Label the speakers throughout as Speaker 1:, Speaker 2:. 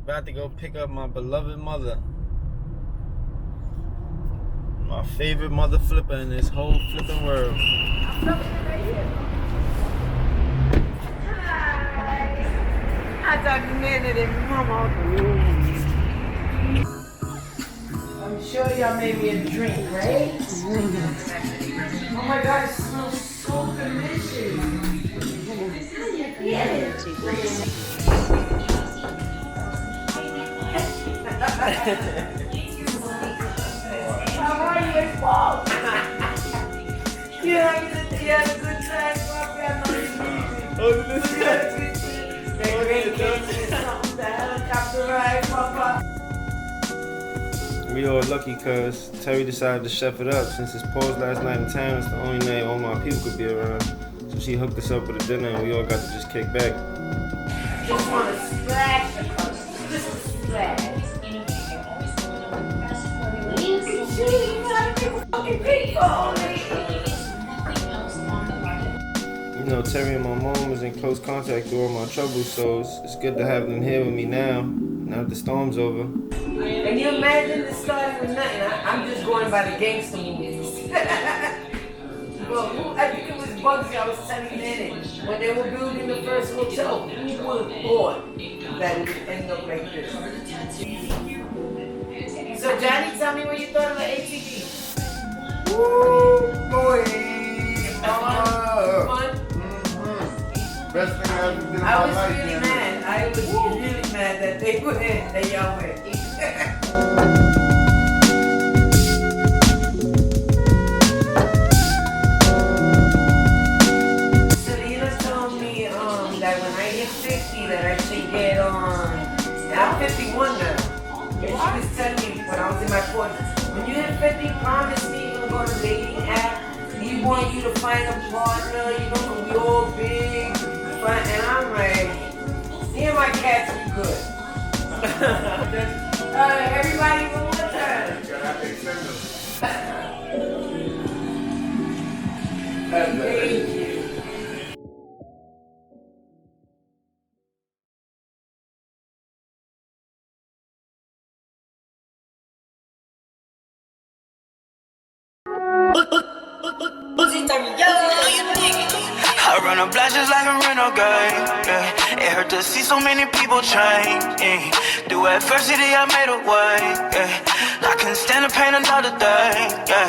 Speaker 1: About to go pick up my beloved mother. My favorite mother flipper in this whole flipping world.
Speaker 2: I thought you meant it, Mama. I'm sure y'all made me a drink, right? Oh my God, it smells so delicious. How are you, Paul? You had a good time, Papi. I know you need it.
Speaker 1: We all lucky cause Tere decided to chef it up since his pause last night in town. It's the only night all my people could be around. So she hooked us up with a dinner and we all got to just kick back.
Speaker 2: Just want to splash across. Just a splash.
Speaker 1: You know, Tere and my mom was in close contact through all my troubles, so it's good to have them here with me now that the storm's over.
Speaker 2: And you imagine it started with nothing. I'm just going by the gangster movies. Well, I think it was Bugsy I was telling you in it. When they were building the first hotel, who would have thought that it would end up like this? So Johnny, tell me what you thought of the ATV.
Speaker 3: Woo, boy.
Speaker 2: Fun?
Speaker 3: Best thing I ever did in my
Speaker 2: I was
Speaker 3: life.
Speaker 2: really mad. I was really mad that they were in, that y'all went. Selena told me that when I hit 50 that I should get I'm 51 now. And she was telling me when I was in my 40s, when you hit 50, promise me you're gonna go to dating app. We want you to find a partner, you know, we all big. And I'm like, me and my cats are good. Everybody, one more time. Thank you.
Speaker 4: I run a blast just like a rental game, yeah. It hurt to see so many people change, yeah. Through adversity I made a way, yeah. I couldn't stand the pain another day, yeah.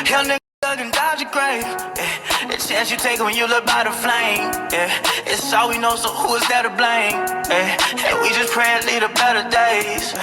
Speaker 4: Hell nigga dug and dodge your grave, yeah. The chance you take when you live by the flame, yeah. It's all we know, so who is there to blame, yeah. And we just pray and lead to better days.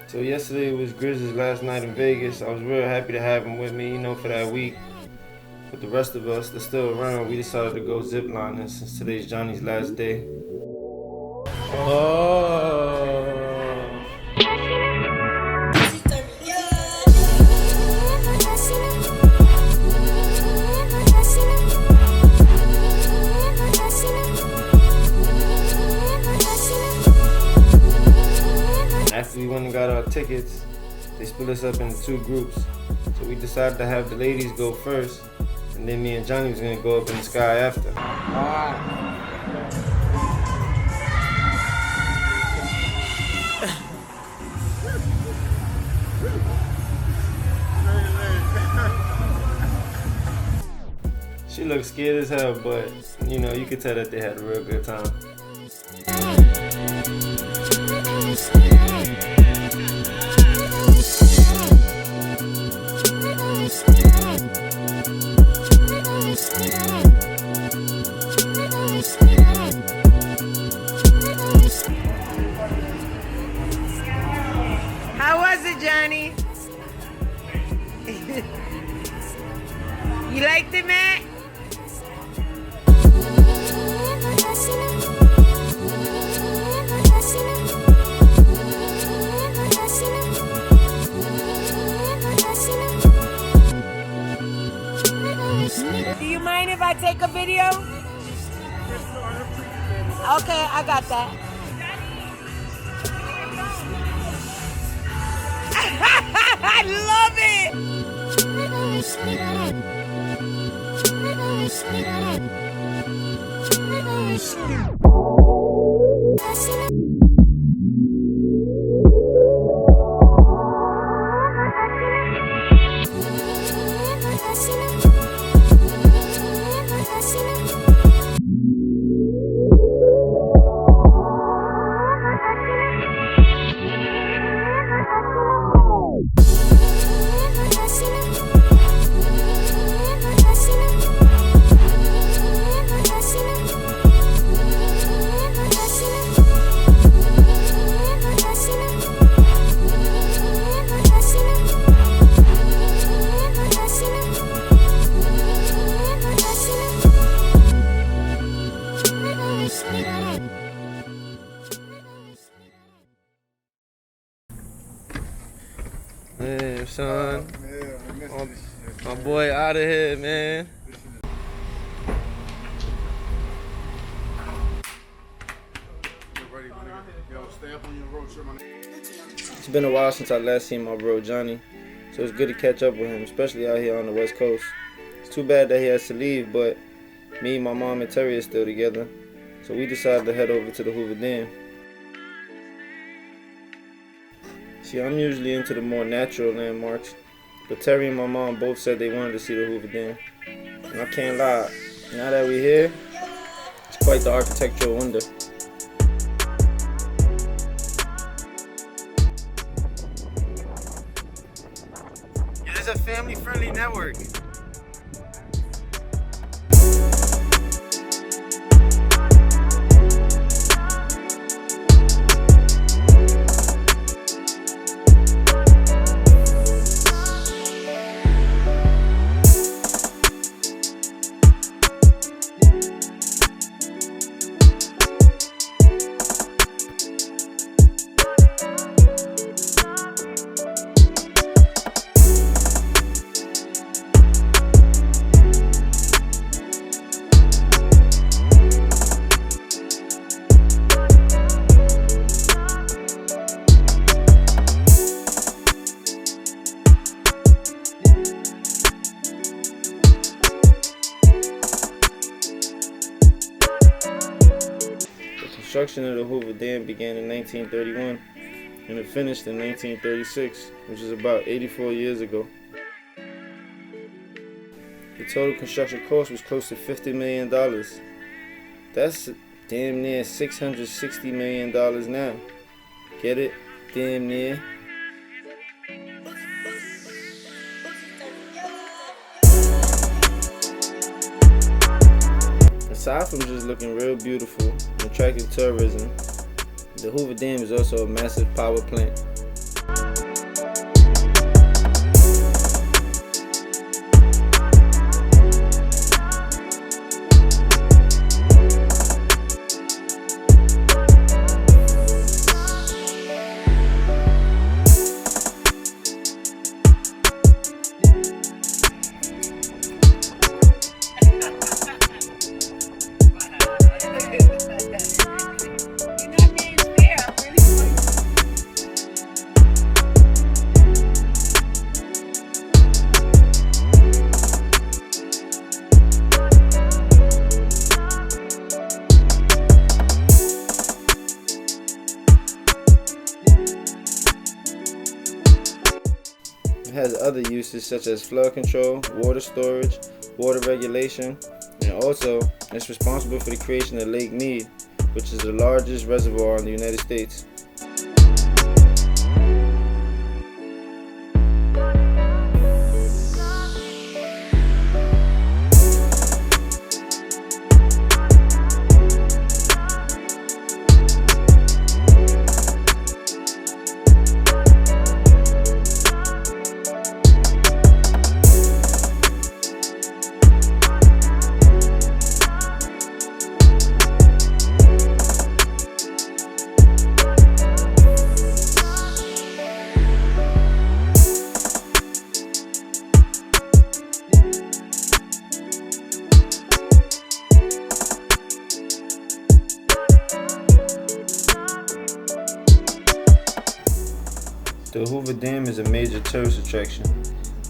Speaker 1: So yesterday was Grizz's last night in Vegas. I was real happy to have him with me, you know, for that week. But the rest of us that's still around, we decided to go ziplining since today's Johnny's last day. Oh. After we went and got our tickets, they split us up into two groups. So we decided to have the ladies go first, and then me and Johnny was gonna go up in the sky after. She looked scared as hell, but you know, you could tell that they had a real good time.
Speaker 2: How was it, Johnny? You liked it, Matt? Do you mind if I take a video? Okay, I got that. I love it!
Speaker 1: Man, son. My boy out of here, man. It's been a while since I last seen my bro Johnny, so it's good to catch up with him, especially out here on the West Coast. It's too bad that he has to leave, but me, my mom, and Tere are still together, so we decided to head over to the Hoover Dam. See, I'm usually into the more natural landmarks, but Tere and my mom both said they wanted to see the Hoover Dam. And I can't lie, now that we're here, it's quite the architectural wonder. It is a family-friendly network. Construction of the Hoover Dam began in 1931 and it finished in 1936, which is about 84 years ago. The total construction cost was close to $50 million. That's damn near $660 million now. Get it? Damn near. Aside from just looking real beautiful and attracting tourism, the Hoover Dam is also a massive power plant. It has other uses such as flood control, water storage, water regulation, and also it's responsible for the creation of Lake Mead, which is the largest reservoir in the United States. The Hoover Dam is a major tourist attraction.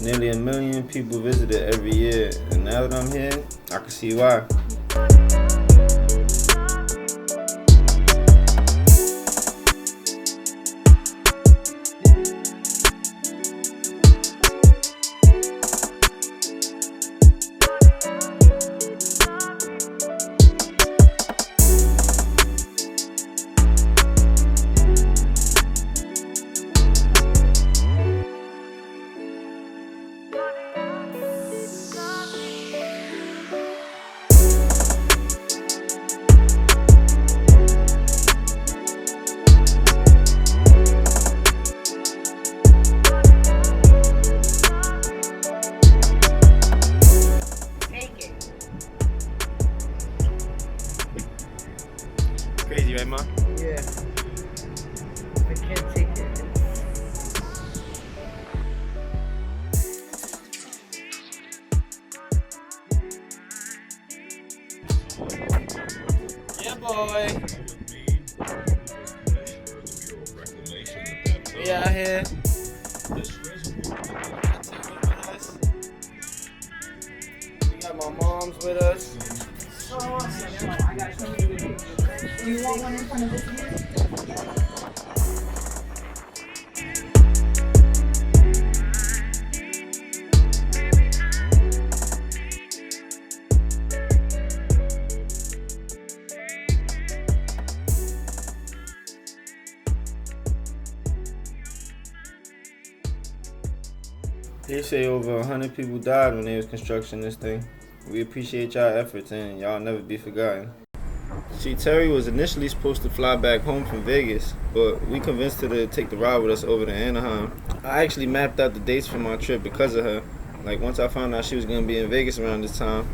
Speaker 1: Nearly 1 million people visit it every year, and now that I'm here, I can see why. Crazy, right, Ma?
Speaker 2: Yeah. I can't take it.
Speaker 1: Yeah, boy. We out here. We got my moms with us.
Speaker 5: Do you want one in front of this music?
Speaker 1: They say over 100 people died when they was constructing this thing. We appreciate y'all efforts and y'all never be forgotten. See, Tere was initially supposed to fly back home from Vegas, but we convinced her to take the ride with us over to Anaheim. I actually mapped out the dates for my trip because of her. Like, once I found out she was going to be in Vegas around this time,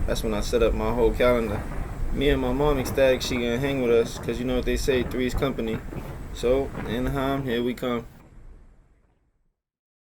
Speaker 1: that's when I set up my whole calendar. Me and my mom ecstatic she gonna hang with us, because you know what they say, three's company. So, Anaheim, here we come.